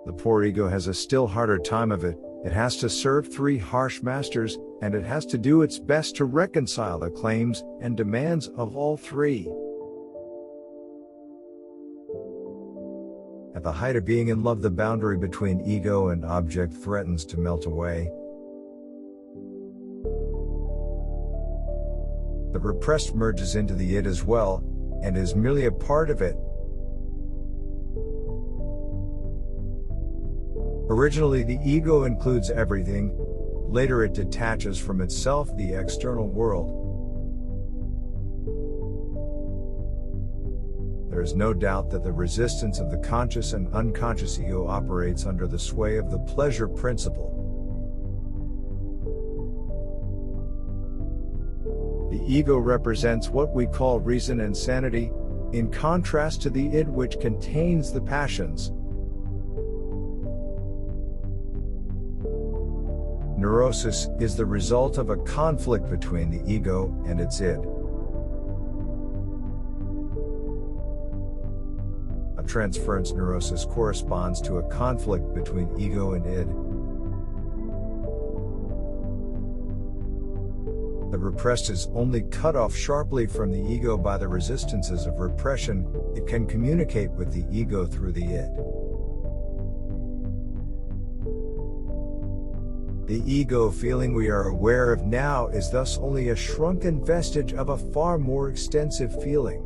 The poor ego has a still harder time of it. It has to serve three harsh masters, and it has to do its best to reconcile the claims and demands of all three. At the height of being in love, the boundary between ego and object threatens to melt away. The repressed merges into the id as well, and is merely a part of it. Originally, the ego includes everything. Later, it detaches from itself, the external world. There is no doubt that the resistance of the conscious and unconscious ego operates under the sway of the pleasure principle. The ego represents what we call reason and sanity, in contrast to the id, which contains the passions. Neurosis is the result of a conflict between the ego and its id. A transference neurosis corresponds to a conflict between ego and id. The repressed is only cut off sharply from the ego by the resistances of repression. It can communicate with the ego through the id. The ego feeling we are aware of now is thus only a shrunken vestige of a far more extensive feeling.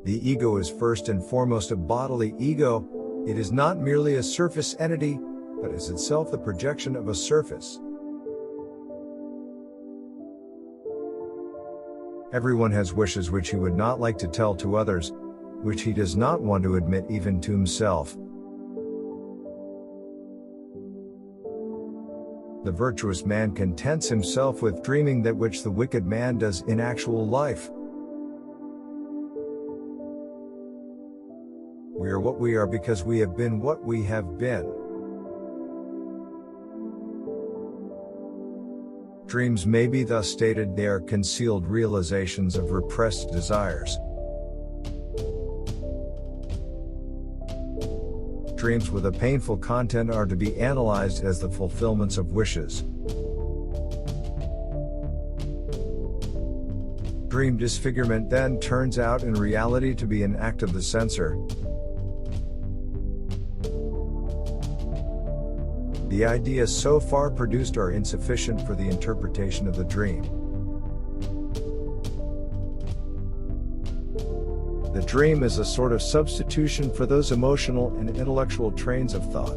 The ego is first and foremost a bodily ego. It is not merely a surface entity, but is itself the projection of a surface. Everyone has wishes which he would not like to tell to others, which he does not want to admit even to himself. The virtuous man contents himself with dreaming that which the wicked man does in actual life. We are what we are because we have been what we have been. Dreams may be thus stated: they are concealed realizations of repressed desires. Dreams with a painful content are to be analyzed as the fulfillments of wishes. Dream disfigurement then turns out in reality to be an act of the censor. The ideas so far produced are insufficient for the interpretation of the dream. The dream is a sort of substitution for those emotional and intellectual trains of thought.